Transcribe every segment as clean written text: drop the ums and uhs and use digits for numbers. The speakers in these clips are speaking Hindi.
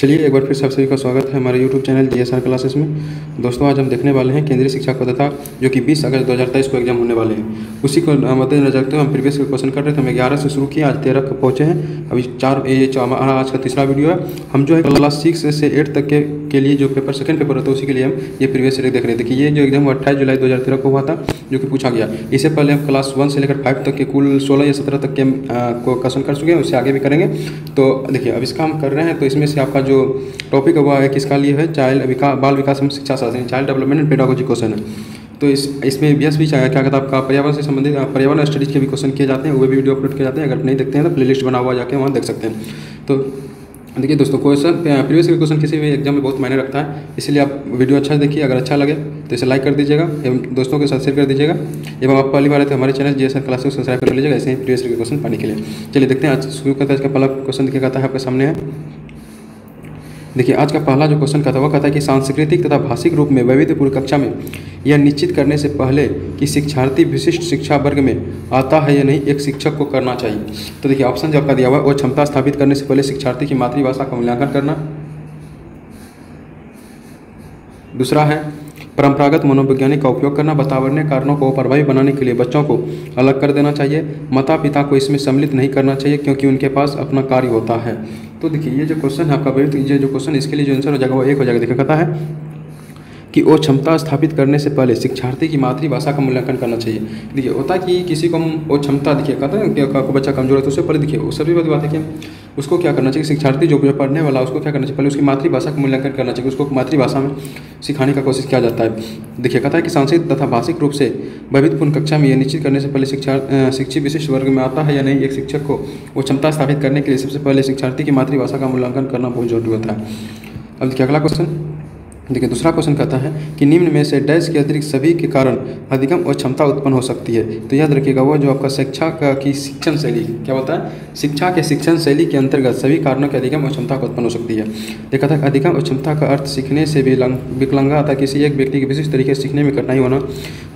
चलिए एक बार फिर से आप सभी का स्वागत है हमारे YouTube चैनल GSR क्लासेस में। दोस्तों आज हम देखने वाले हैं केंद्रीय शिक्षा पद्धति जो कि 20 अगस्त 2023 को एग्जाम होने वाले हैं। उसी को मद्देनजर रखते हुए हम प्रीवियस के क्वेश्चन कर रहे थे। हम 11 से शुरू किए, आज 13 को पहुँचे हैं। अभी हमारा आज का तीसरा वीडियो है। हम जो है क्लास 6 से 8 तक के लिए जो पेपर सेकंड पेपर होता है उसी के लिए हम ये प्रीवियस सीरीज देख रहे थे कि ये जो एग्जाम 28 जुलाई 2013 को हुआ था जो कि पूछा गया। इससे पहले हम क्लास 1 से लेकर 5 तक के कुल 16 या 17 तक के को क्वेश्चन कर चुके हैं, उससे आगे भी करेंगे। तो देखिए अब इसका हम कर रहे हैं, तो इसमें से आपका जो टॉपिक हुआ है किसका लिए है, बाल विकास एवं शिक्षा शास्त्र, child development and pedagogy question है। तो इसमें बीएस भी क्या कहता है आपका पर्यावरण से संबंधित पर्यावरण स्टडीज के भी क्वेश्चन किए जाते हैं, वो भी वीडियो अपलोड किए जाते हैं। अगर नहीं देखते हैं तो प्लेलिस्ट बना हुआ जाके वहाँ देख सकते हैं। तो देखिए दोस्तों, क्वेश्चन प्रीवियस के क्वेश्चन किसी भी एग्जाम में बहुत मायने रखता है, इसलिए आप वीडियो अच्छा देखिए। अगर अच्छा लगे तो इसे लाइक कर दीजिएगा एवं दोस्तों के साथ शेयर कर दीजिएगा। एवं आप पहली बार है तो हमारे चैनल GSR क्लासेस को सब्सक्राइब कर लीजिएगा ऐसे ही प्रीवियस के क्वेश्चन पाने के लिए। चलिए देखते हैं आज शुरू करते हैं। इसका पहला क्वेश्चन देखिए कहता है आपके सामने है। देखिए आज का पहला जो क्वेश्चन कहता है वो कहता है कि सांस्कृतिक तथा भाषिक रूप में वैविध्यपूर्ण कक्षा में यह निश्चित करने से पहले कि शिक्षार्थी विशिष्ट शिक्षा वर्ग में आता है या नहीं एक शिक्षक को करना चाहिए। तो देखिए ऑप्शन जो आपका दिया हुआ है वो क्षमता स्थापित करने से पहले शिक्षार्थी की मातृभाषा का मूल्यांकन करना। दूसरा है परंपरागत मनोवैज्ञानिक का उपयोग करना। वातावरणीय कारणों को प्रभावी बनाने के लिए बच्चों को अलग कर देना चाहिए। माता पिता को इसमें सम्मिलित नहीं करना चाहिए क्योंकि उनके पास अपना कार्य होता है। तो देखिए ये जो क्वेश्चन है आपका, ये जो क्वेश्चन इसके लिए जो आंसर हो जाएगा वो एक हो जाएगा। देखिए कहता है कि वो क्षमता स्थापित करने से पहले शिक्षार्थी की मातृभाषा का मूल्यांकन करना चाहिए। देखिए होता है कि किसी को वो क्षमता देखिए कहता है कि आपको बच्चा कमजोर है तो उससे पहले देखिए वो सभी बात है कि उसको क्या करना चाहिए, शिक्षार्थी जो पढ़ने वाला उसको क्या करना चाहिए, पहले उसकी मातृभाषा का मूल्यांकन करना चाहिए, उसको मातृभाषा में सिखाने का कोशिश किया जाता है। देखिए कहता है कि सांस्कृतिक तथा भाषिक रूप से वैविध्यपूर्ण कक्षा में यह निश्चित करने से पहले शिक्षित विशिष्ट वर्ग में आता है या नहीं एक शिक्षक को वो क्षमता स्थापित करने के लिए सबसे पहले शिक्षार्थी की मातृभाषा का मूल्यांकन करना बहुत जरूरी होता है। अब देखिए अगला क्वेश्चन, देखिए दूसरा क्वेश्चन कहता है कि निम्न में से डैश के अतिरिक्त सभी के कारण अधिगम और क्षमता उत्पन्न हो सकती है। तो याद रखिएगा वो जो आपका शिक्षा की शिक्षण शैली क्या होता है, शिक्षा के शिक्षण शैली के अंतर्गत सभी कारणों के अधिगम और क्षमता को उत्पन्न हो सकती है। देखा था अधिगम और क्षमता का अर्थ सीखने से विकलांगता किसी एक व्यक्ति के विशिष्ट तरीके से सीखने में कठिनाई होना।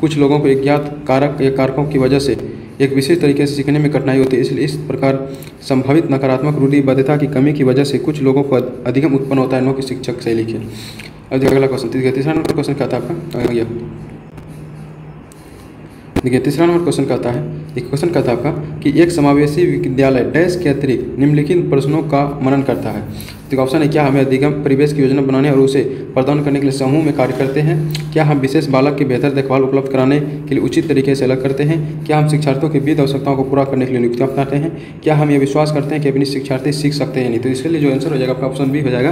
कुछ लोगों को एक ज्ञात कारक या कारकों की वजह से एक विशेष तरीके से सीखने में कठिनाई होती है, इसलिए इस प्रकार संभावित नकारात्मक रूढ़िबद्धता की कमी की वजह से कुछ लोगों को अधिगम उत्पन्न होता है न कि शिक्षक शैली के। अब देखिए अगला क्वेश्चन, तीसरा नंबर क्वेश्चन कहता है आपका ये देखिए तीसरा नंबर क्वेश्चन कहता है, एक क्वेश्चन कहता है आपका कि एक समावेशी विद्यालय डैश के अतिरिक्त निम्नलिखित प्रश्नों का मनन करता है। तो ऑप्शन है क्या हमें अधिगम परिवेश की योजना बनाने और उसे प्रदान करने के लिए समूह में कार्य करते हैं, क्या हम विशेष बालक की बेहतर देखभाल उपलब्ध कराने के लिए उचित तरीके से अलग करते हैं, क्या हम शिक्षार्थियों की विविध आवश्यकताओं को पूरा करने के लिए नियुक्तियां अपनाते हैं, क्या हम ये विश्वास करते हैं कि अपनी शिक्षार्थी सीख सकते हैं नहीं। तो इसके लिए जो आंसर हो जाएगा आपका ऑप्शन बी हो जाएगा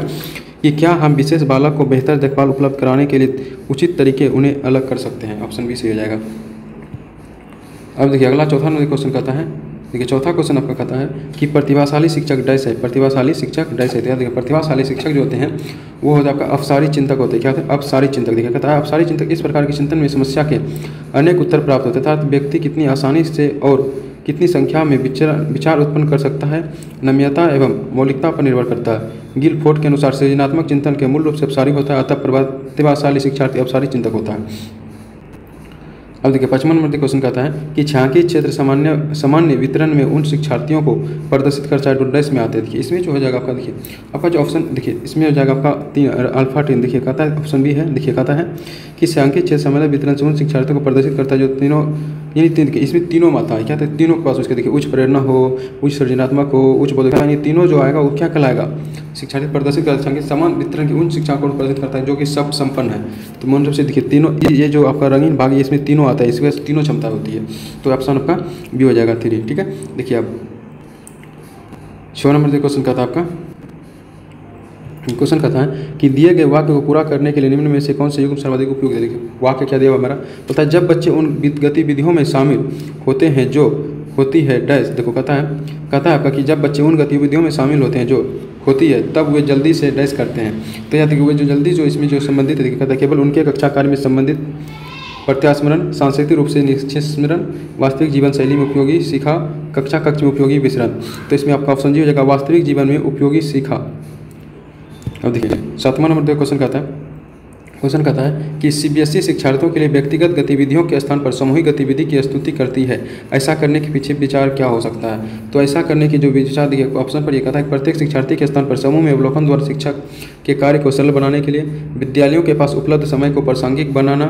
कि क्या हम विशेष बालक को बेहतर देखभाल उपलब्ध कराने के लिए उचित तरीके उन्हें अलग कर सकते हैं। ऑप्शन बी सही हो जाएगा। अब देखिए अगला चौथा नंबर क्वेश्चन कहता है, देखिए चौथा क्वेश्चन आपका कहता है कि प्रतिभाशाली शिक्षक डैश है। प्रतिभाशाली शिक्षक डैश है। देखिए प्रतिभाशाली शिक्षक जो होते हैं वो होता है आपका अपसारी चिंतक होते हैं। क्या होते हैं, अपसारी चिंतक। देखिए कहता है अपसारी चिंतक इस प्रकार के चिंतन में समस्या के अनेक उत्तर प्राप्त होते हैं, अर्थात व्यक्ति कितनी आसानी से और कितनी संख्या में विचार उत्पन्न कर सकता है नम्यता एवं मौलिकता पर निर्भर करता है। गिलफोर्ड के अनुसार सृजनात्मक चिंतन के मूल रूप से अपसारी होता है, अतः प्रतिभाशाली शिक्षार्थी अपसारी चिंतक होता है। अब देखिए 55 नंबर क्वेश्चन कहता है कि छायांकित क्षेत्र सामान्य वितरण में उन शिक्षार्थियों को प्रदर्शित कर चाहे डैश में आते हैं। देखिए इसमें जो हो जाएगा आपका, देखिए आपका जो ऑप्शन देखिए इसमें हो जाएगा आपका 3 अल्फा 3। देखिए कहता है ऑप्शन बी है। देखिए कहता है कि छायांकित क्षेत्र सामान्य वितरण से उन शिक्षार्थियों को प्रदर्शित करता है जो तीनों इसमें तीनों माता है। क्या है, तीनों के पास उसके देखिए उच्च प्रेरणा हो, उच्च सृजनात्मक हो, उच्च बौद्धिक, यानी तीनों जो आएगा वो क्या कहलाएगा, शिक्षार्थी प्रदर्शित करता है समान वितरण की उन शिक्षा को प्रदर्शित करता है जो कि सब संपन्न है। तो मूल रूप से देखिए तीनों ये जो आपका रंगीन भाग है इसमें तीनों आता है, इसमें तीनों क्षमता होती है। तो ऑप्शन आपका बी हो जाएगा 3। ठीक है, देखिए अब 6 नंबर क्वेश्चन कहता है आपका, क्वेश्चन कहता है कि दिए गए वाक्य को पूरा करने के लिए निम्न में से कौन से युग्म सर्वाधिक उपयुक्त है। देखिए वाक्य क्या दिया हुआ हमारा, पता है जब बच्चे उन गतिविधियों में शामिल होते हैं जो होती है डैश। देखो कहता है आपका कि जब बच्चे उन गतिविधियों में शामिल होते हैं जो होती है तब वे जल्दी से डैश करते हैं। तो याद देखिए वे जो जल्दी जो इसमें जो संबंधित है, कहता है केवल उनके कक्षा कार्य में संबंधित प्रत्यास्मरण, सांस्कृतिक रूप से निश्चित स्मरण, वास्तविक जीवन शैली में उपयोगी सीखा, कक्ष में उपयोगी विसरण। तो इसमें आपका ऑप्शन जी हो जाएगा वास्तविक जीवन में उपयोगी सीखा। अब देखिए 7वां नंबर क्वेश्चन कहता है क्वेश्चन कहता है कि सीबीएसई शिक्षार्थियों के लिए व्यक्तिगत गतिविधियों के स्थान पर सामूहिक गतिविधि की स्तुति करती है, ऐसा करने के पीछे विचार क्या हो सकता है। तो ऐसा करने की जो विचार दिए ऑप्शन पर यह कहता है कि प्रत्येक शिक्षार्थी के स्थान पर समूह में अवलोकन द्वारा शिक्षक के कार्य को सरल बनाने के लिए, विद्यालयों के पास उपलब्ध समय को प्रासंगिक बनाना,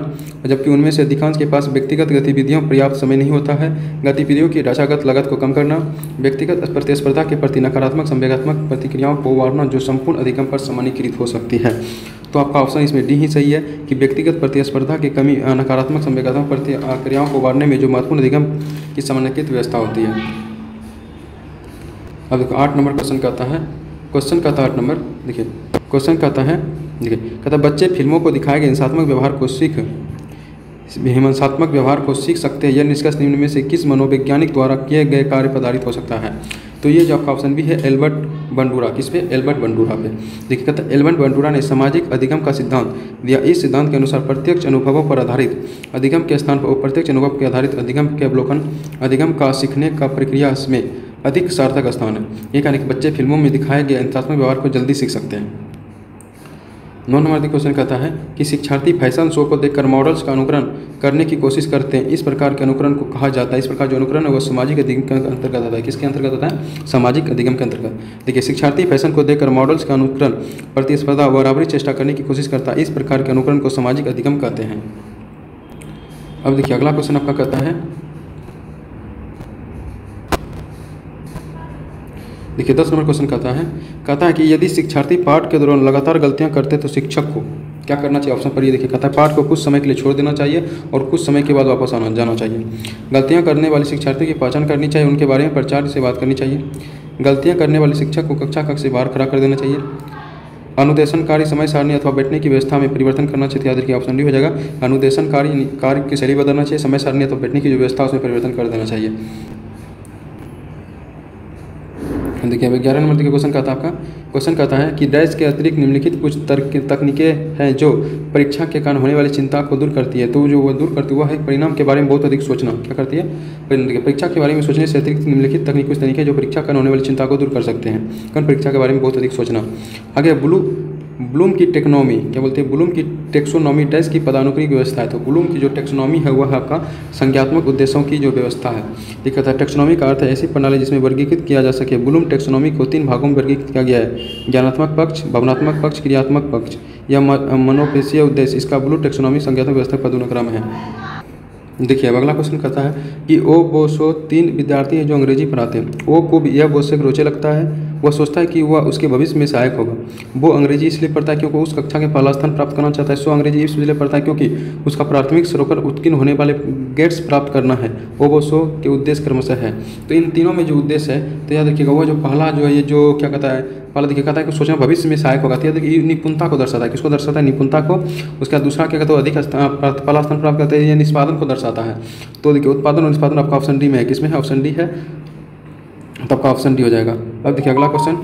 जबकि उनमें से अधिकांश के पास व्यक्तिगत गतिविधियों पर्याप्त समय नहीं होता है, गतिविधियों की ढांचागत लागत को कम करना, व्यक्तिगत प्रतिस्पर्धा के प्रति नकारात्मक संवेगात्मक प्रतिक्रियाओं को उबारना जो संपूर्ण अधिगम पर सामान्यीकृत हो सकती है। तो आपका ऑप्शन इसमें डी ही सही है कि व्यक्तिगत प्रतिस्पर्धा की कमी नकारात्मक संवेगात्मक प्रतिक्रियाओं को उबारने में जो महत्वपूर्ण अधिगम की सामान्यीकृत व्यवस्था होती है। अब देखो 8 नंबर क्वेश्चन कहता है, क्वेश्चन कहता है 8 नंबर, देखिए क्वेश्चन कहता है, देखिए कहता है बच्चे फिल्मों को दिखाए गए हिंसात्मक व्यवहार को सीख सकते हैं, यह निष्कर्ष निम्न में से किस मनोवैज्ञानिक द्वारा किए गए कार्य पर आधारित हो सकता है। तो ये जो आपका ऑप्शन भी है एल्बर्ट बंडूरा, किस पे, एल्बर्ट बंडूरा पे। देखिए कहता है एल्बर्ट बंडूरा ने सामाजिक अधिगम का सिद्धांत दिया। इस सिद्धांत के अनुसार प्रत्यक्ष अनुभवों पर आधारित अधिगम के स्थान पर प्रत्यक्ष अनुभव के आधारित अधिगम के अवलोकन अधिगम का सीखने का प्रक्रिया में अधिक सार्थक स्थान है। ये कहने कि बच्चे फिल्मों में दिखाए गए हिंसात्मक व्यवहार को जल्दी सीख सकते हैं। 9 नंबर क्वेश्चन कहता है कि शिक्षार्थी फैशन शो को देखकर मॉडल्स का अनुकरण करने की कोशिश करते हैं, इस प्रकार के अनुकरण को कहा जाता है। इस प्रकार जो अनुकरण है वह सामाजिक अधिगम के अंतर्गत आता है। किसके अंतर्गत आता है? सामाजिक अधिगम के अंतर्गत। देखिए शिक्षार्थी फैशन को देखकर मॉडल्स का अनुकरण, प्रतिस्पर्धा व बराबरी चेष्टा करने की कोशिश करता है, इस प्रकार के अनुकरण को सामाजिक अधिगम कहते हैं। अब देखिए अगला क्वेश्चन आपका कहता है, देखिए 10 नंबर क्वेश्चन कहता है कि यदि शिक्षार्थी पाठ के दौरान लगातार गलतियां करते तो शिक्षक को क्या करना चाहिए। ऑप्शन पर ये देखिए कहता है पाठ को कुछ समय के लिए छोड़ देना चाहिए और कुछ समय के बाद वापस जाना चाहिए। गलतियां करने वाले शिक्षार्थी की पहचान करनी चाहिए, उनके बारे में प्राचार्य से बात करनी चाहिए। गलतियां करने वाले शिक्षक को कक्षा कक्ष से बाहर खड़ा कर देना चाहिए। अनुदेशनकारी समय सारणी अथवा बैठने की व्यवस्था में परिवर्तन करना चाहिए। याद रखिए ऑप्शन डी हो जाएगा। अनुदेशनकारी कार्य की शैली बदलना चाहिए, समय सारणी अथवा बैठने की जो व्यवस्था उसमें परिवर्तन कर देना चाहिए। देखिए अब 11 नंबर का क्वेश्चन कहता है आपका, क्वेश्चन कहता है कि डैश के अतिरिक्त निम्नलिखित कुछ तकनीकें हैं जो परीक्षा के कारण होने वाली चिंता को दूर करती है। तो जो वो दूर करती है वह है परिणाम के बारे में बहुत अधिक सोचना। क्या करती है? परीक्षा के बारे में सोचने से अतिरिक्त निम्नलिखित तकनीक कुछ तरीके जो परीक्षा के कारण होने वाली चिंता को दूर कर सकते हैं। कौन? परीक्षा के बारे में बहुत अधिक सोचना। आगे ब्लूम की टेक्नोमी, क्या बोलते हैं? ब्लूम की टेक्सोनॉमी डैश की पदानुक्रमिक व्यवस्था है। तो ब्लूम की जो टेक्सोनॉमी है वह आपका संज्ञात्मक उद्देश्यों की जो व्यवस्था है। ठीक है, टेक्सोनॉमी का अर्थ है ऐसी प्रणाली जिसमें वर्गीकृत किया जा सके। ब्लूम टेक्सोनॉमी को 3 भागों में वर्गीकृत किया गया है, ज्ञानात्मक पक्ष, भावनात्मक पक्ष, क्रियात्मक पक्ष या मनोपेशीय उद्देश्य। इसका ब्लूम टेक्सोनॉमी संज्ञात्मक व्यवस्था पदानुक्रम है। देखिए अब अगला क्वेश्चन कहता है कि वो 3 विद्यार्थी हैं जो अंग्रेजी पढ़ाते हैं। ओ को यह विषय रोचक लगता है, वह सोचता है कि वह उसके भविष्य में सहायक होगा। वो अंग्रेजी इसलिए पढ़ता है क्योंकि उस कक्षा के पहला स्थान प्राप्त करना चाहता है। सो अंग्रेजी इसलिए पढ़ता है क्योंकि उसका प्राथमिक स्तर पर उत्कीर्ण होने वाले ग्रेड्स प्राप्त करना है। वो सो के उद्देश्य क्रमशः है। तो इन तीनों में जो उद्देश्य है तो याद रखिएगा वह जो पहला जो है ये जो क्या कहता है, पहला देखिए कहता है कि सोचना भविष्य में सहायक होगा। तो याद रखिए निपुणता को दर्शाता है। किसको दर्शाता है? निपुणता को। उसका दूसरा क्या कहता है? अधिक पहला स्थान प्राप्त करता है, ये निष्पादन को दर्शाता है। तो देखिए उत्पादन और निष्पादन आपका ऑप्शन डी में है। किसमें है? ऑप्शन डी है, तो आपका ऑप्शन डी हो जाएगा। अब देखिए अगला क्वेश्चन,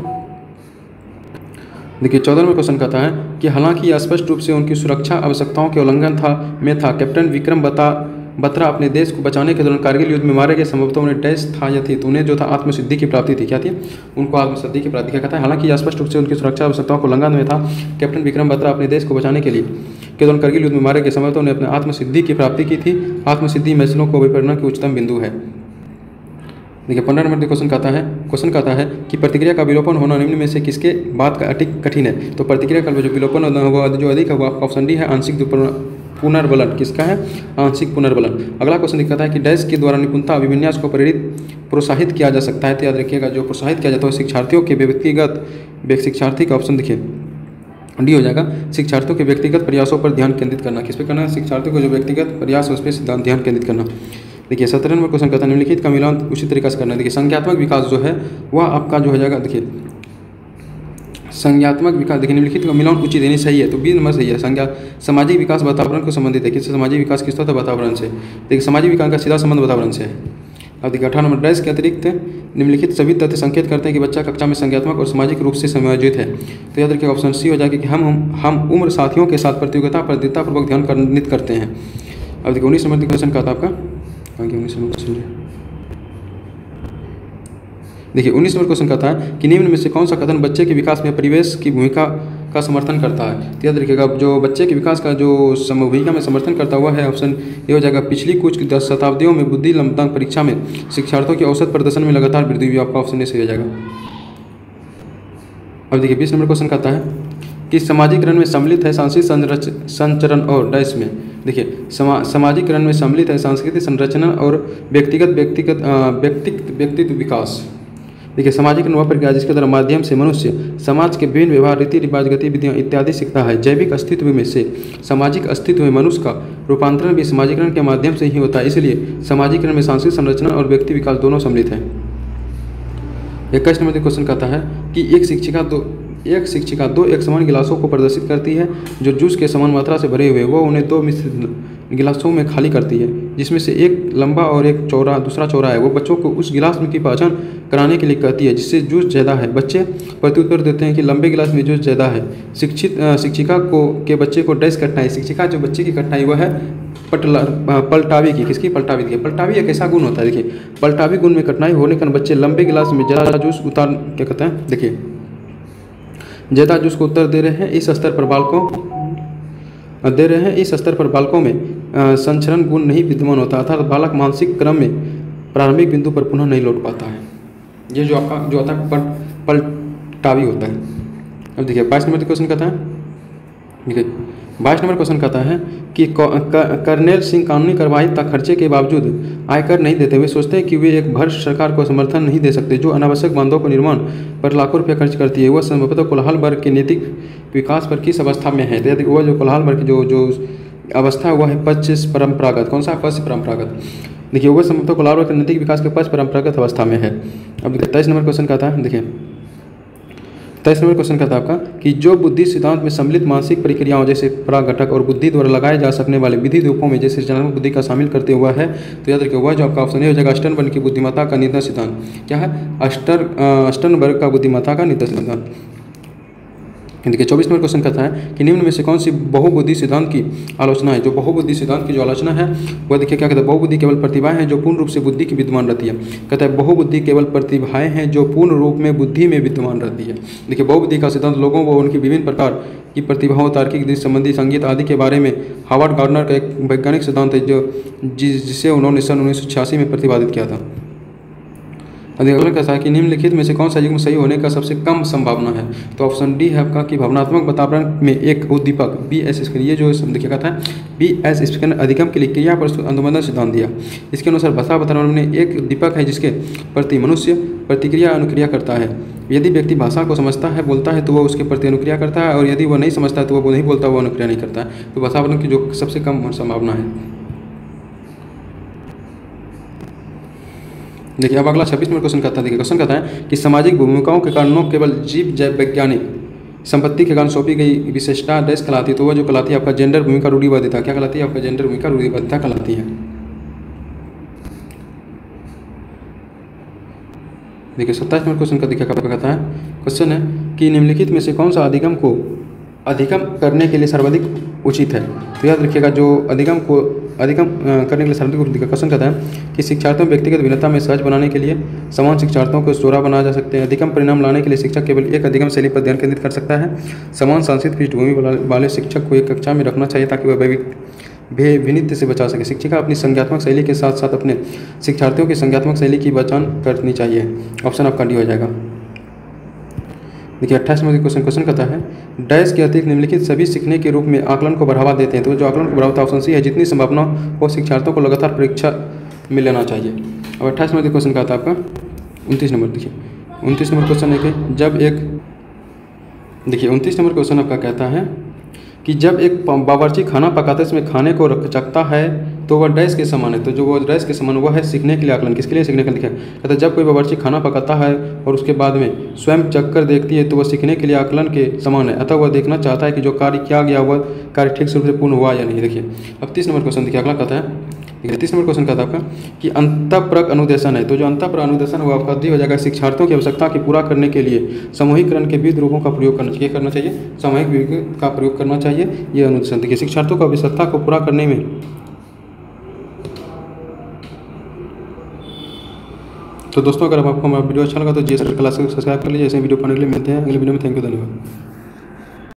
देखिए 14 में क्वेश्चन कहता है कि हालांकि स्पष्ट रूप से उनकी सुरक्षा आवश्यकताओं के उल्लंघन था, कैप्टन विक्रम बत्रा अपने देश को बचाने के दौरान कारगिल युद्ध में मारे गए। संभवतः उन्हें डैश था या थी, तो उन्हें जो था आत्मसिद्धि की प्राप्ति थी। क्या थी? उनको आत्मसिद्धि की प्राप्ति। क्या कहता है? हालांकि स्पष्ट रूप से उनकी सुरक्षा आवश्यकताओं को उल्लंघन में था, कैप्टन विक्रम बत्रा अपने देश को बचाने के दौरान कारगिल युद्ध में मारे गए। संभवतः उन्हें अपने आत्मसिद्धि की प्राप्ति की थी। आत्मसिद्धि मैसलों को विपणन की उच्चतम बिंदु है। देखिए 15 नंबर क्वेश्चन कहता है कि प्रतिक्रिया का विलोपन होना निम्न में से किसके बात का अधिक कठिन है। तो प्रतिक्रिया का जो विलोपन जो अधिक है वो आपका ऑप्शन डी है, आंशिक पुनर्बलन। किसका है? आंशिक पुनर्बलन। अगला क्वेश्चन कहता है कि डैश के द्वारा निपुणता अभिविन्यास को प्रोत्साहित किया जा सकता है। तो याद रखिएगा जो प्रोत्साहित किया जाता है शिक्षार्थियों के शिक्षार्थी का ऑप्शन देखिए डी हो जाएगा। शिक्षार्थियों के व्यक्तिगत प्रयासों पर ध्यान केंद्रित करना। किस पे करना है? शिक्षार्थियों को जो व्यक्तिगत प्रयास है उस पर ध्यान केंद्रित करना। देखिए 17 नंबर क्वेश्चन कहता है निम्नलिखित का मिलान उचित तरीके से करना है। देखिए संज्ञात्मक विकास जो है वह आपका जो हो जाएगा, देखिए संज्ञात्मक विकास, देखिए निम्नलिखित का मिलान उचित यानी सही है, तो 20 नंबर सही है। सामाजिक विकास वातावरण को संबंधित है। किससे? सामाजिक विकास किसका होता है? वातावरण से। देखिए सामाजिक विकास का सीधा संबंध वातावरण से है। अब देखिए 18 नंबर डैश के अतिरिक्त निम्नलिखित सभी तथ्य संकेत करते हैं कि बच्चा कक्षा में संज्ञात्मक और सामाजिक रूप से समायोजित है। तो याद रखिए ऑप्शन सी हो जाएगा कि हम उम्र साथियों के साथ प्रतियोगिता पर दृढ़तापूर्वक ध्यान केंद्रित करते हैं। अब देखिए 19 नंबर क्वेश्चन का था आपका, आगे 19 नंबर क्वेश्चन देखिए 19 नंबर क्वेश्चन कहता है कि निम्न में से कौन सा कथन बच्चे के विकास में परिवेश की भूमिका का समर्थन करता है। तो याद रखिएगा, जो बच्चे के विकास का जो भूमिका में समर्थन करता हुआ है, ऑप्शन ये हो जाएगा। पिछली कुछ 10 शताब्दियों में बुद्धि लंबतांक परीक्षा में शिक्षार्थियों के औसत प्रदर्शन में लगातार वृद्धि हुई। आपका ऑप्शन ए सही हो जाएगा। अब देखिए 20 नंबर क्वेश्चन कहता है कि सामाजिकरण में सम्मिलित है सांस्कृतिक संचरण और डैश में। देखिए सामाजिकरण में सम्मिलित है सांस्कृतिक संरचना और व्यक्तित्व विकास। देखिए सामाजिकरण वह प्रक्रिया जिसके द्वारा माध्यम से मनुष्य समाज के विभिन्न व्यवहार, रीति रिवाज, गतिविधियाँ इत्यादि सीखता है। जैविक अस्तित्व में से सामाजिक अस्तित्व में मनुष्य का रूपांतरण भी सामाजिकरण के माध्यम से ही होता है। इसलिए सामाजिकरण में सांस्कृतिक संरचना और व्यक्ति विकास दोनों सम्मिलित हैं। 21 नंबर क्वेश्चन कहता है कि एक शिक्षिका दो एक समान गिलासों को प्रदर्शित करती है जो जूस के समान मात्रा से भरे हुए। वो उन्हें 2 मिश्रित गिलासों में खाली करती है, जिसमें से एक लंबा और एक चौड़ा, दूसरा चौड़ा है। वो बच्चों को उस गिलास की पहचान कराने के लिए कहती है जिससे जूस ज़्यादा है। बच्चे प्रत्युत्तर देते हैं कि लंबे गिलास में जूस ज़्यादा है। शिक्षिका के बच्चे को डैश कठिनाई। शिक्षिका जो बच्चे की कठिनाई वह है पलटावी की। किसकी? पलटावी की। पलटावी एक ऐसा गुण होता है, देखिए पलटावी गुण में कठिनाई होने के कारण बच्चे लंबे गिलास में ज़्यादा जूस क्या कहते हैं, देखिए ज़्यादा जूस को उत्तर दे रहे हैं। इस स्तर पर बालकों में संचरण गुण नहीं विद्यमान होता, अर्थात बालक मानसिक क्रम में प्रारंभिक बिंदु पर पुनः नहीं लौट पाता है। ये जो आपका जो आता है पलटावी होता है। अब देखिए 22 नंबर क्वेश्चन कहता है, देखिए 22 नंबर क्वेश्चन कहता है कि कर्नेल सिंह कानूनी कार्रवाई तक खर्चे के बावजूद आयकर नहीं देते। वे सोचते हैं कि वे एक भ्रष्ट सरकार को समर्थन नहीं दे सकते जो अनावश्यक बांधों के निर्माण पर लाखों रुपये खर्च करती है। वह संभवतः कोलाहल वर्ग के नैतिक विकास पर किस अवस्था में है? तो वह जो कोलाहल वर्ग की जो अवस्था हुआ है पश्च परंपरागत। कौन सा? पश्च परंपरागत। देखिए वह संभवतः कोलाहल वर्ग के नैतिक विकास के पश्च परंपरागत अवस्था में है। अब 23 नंबर क्वेश्चन कहता है, देखिए 23 नंबर क्वेश्चन कहता है आपका कि जो बुद्धि सिद्धांत में सम्मिलित मानसिक प्रक्रियाओं जैसे प्रागघटक और बुद्धि द्वारा लगाए जा सकने वाले विधि रूपों में जैसे रचनात्मक बुद्धि का शामिल करते हुआ है। तो याद रखिए वह जो आपका ऑप्शन हो जाएगा स्टर्नबर्ग की बुद्धिमत्ता का नियंत्रण सिद्धांत। क्या है? स्टर्नबर्ग का बुद्धिमत्ता का नियंत्रण सिद्धांत। देखिए 24 नंबर क्वेश्चन कहता है कि निम्न में से कौन सी बहुबुद्धि सिद्धांत की आलोचना है? जो बहुबुद्धि सिद्धांत की जो आलोचना है वह देखिए क्या कहता है, बहुबुद्धि केवल प्रतिभाएं हैं जो पूर्ण रूप से बुद्धि की विद्यमान रहती है। कहता है बहुबुद्धि केवल प्रतिभाएं हैं जो पूर्ण रूप में बुद्धि में विद्यमान रहती है। देखिए बहुबुद्धि का सिद्धांत लोगों को उनकी विभिन्न प्रकार की प्रतिभाओं, तार्किक दृष्टि संबंधी, संगीत आदि के बारे में हार्वर्ड गार्डनर का एक वैज्ञानिक सिद्धांत है जिसे उन्होंने सन 1986 में प्रतिपादित किया था। अगला कहता है कि निम्नलिखित में से कौन सा युग्म सही होने का सबसे कम संभावना है? तो ऑप्शन डी है आपका कि भावनात्मक वातावरण में एक उद्दीपक BS स्किनर, ये जो देखिए कहता है BS स्किनर अधिगम के लिए क्रिया पर अनुबंधन सिद्धांत दिया। इसके अनुसार भाषा वातावरण में एक उद्दीपक है जिसके प्रति मनुष्य प्रतिक्रिया अनुक्रिया करता है। यदि व्यक्ति भाषा को समझता है, बोलता है तो वह उसके प्रति अनुक्रिया करता है, और यदि वह नहीं समझता है तो वह नहीं बोलता, वह अनुक्रिया नहीं करता है। तो वातावरण की जो सबसे कम संभावना है। देखिए अब अगला 26 नंबर क्वेश्चन कहता है, देखिए क्वेश्चन कहता है कि सामाजिक भूमिकाओं के कारणों केवल जीव जैव वैज्ञानिक संपत्ति के कारण सौंपी गई विशेषता डैश कहलाती है। तो वह जो कहलाती है आपका जेंडर भूमिका रूढ़िवादिता। क्या कहलाती है? आपका जेंडर भूमिका रूढ़िवादिता कहलाती है। देखिए 27 नंबर क्वेश्चन का देखिए कहता है, क्वेश्चन है कि निम्नलिखित में से कौन सा अधिगम को अधिगम करने के लिए सर्वाधिक उचित है? तो याद रखिएगा जो अधिगम करने के लिए सर्वाधिक उचित क्वेश्चन कहता है कि शिक्षार्थियों व्यक्तिगत भिन्नता में सहज बनाने के लिए समान शिक्षार्थियों को जोड़ा बनाया जा सकते हैं। अधिगम परिणाम लाने के लिए शिक्षक केवल एक अधिगम शैली पर ध्यान केंद्रित कर सकता है। समान सांस्कृतिक पृष्ठभूमि वाले शिक्षक को एक कक्षा में रखना चाहिए ताकि वह भिन्नता से बचा सके। शिक्षिका अपनी संज्ञात्मक शैली के साथ साथ अपने शिक्षार्थियों की संज्ञात्मक शैली की पहचान करनी चाहिए। ऑप्शन आपका डी हो जाएगा। देखिए 28 नंबर क्वेश्चन कहता है डैश के अतिरिक्त निम्नलिखित सभी सीखने के रूप में आकलन को बढ़ावा देते हैं। तो जो आकलन को बढ़ावा ऑप्शन सी है, जितनी संभावना हो शिक्षार्थियों को लगातार परीक्षा में लेना चाहिए। अब 28 नंबर क्वेश्चन कहता है आपका 29 नंबर। देखिए 29 नंबर क्वेश्चन है कि 29 नंबर क्वेश्चन आपका कहता है कि जब एक बावर्ची खाना पकाते समय खाने को चखता है तो वह डैश के समान है। तो जो वो डैश के समान वह है सीखने के लिए आकलन। किसके लिए सीखने के लिए? कहता है जब कोई बावर्ची खाना पकाता है और उसके बाद में स्वयं चख कर देखती है तो वह सीखने के लिए आकलन के समान है। अतः वह देखना चाहता है कि जो कार्य किया गया वह कार्य ठीक रूप से पूर्ण हुआ या नहीं। देखिए अब 30 नंबर क्वेश्चन देखिए अगला कहता है 30 नंबर क्वेश्चन कहता है आपका कि अंतःप्रक अनुदेशन है। तो जो अंतःप्रक अनुदेशन वो आपका दी हो जाएगा शिक्षार्थियों की आवश्यकता की पूरा करने के लिए सामूहिकरण के विविध रूपों का प्रयोग करना चाहिए सामूहिक का प्रयोग करना चाहिए। ये अनुदेशन देखिए शिक्षार्थियों को आवश्यकता को पूरा करने में। तो दोस्तों अगर आपको हमारा वीडियो अच्छा लगा तो GS क्लासेस को सब्सक्राइब कर लीजिए। ऐसे वीडियो पाने के लिए मिलते हैं अगले वीडियो में। थैंक यू, धन्यवाद।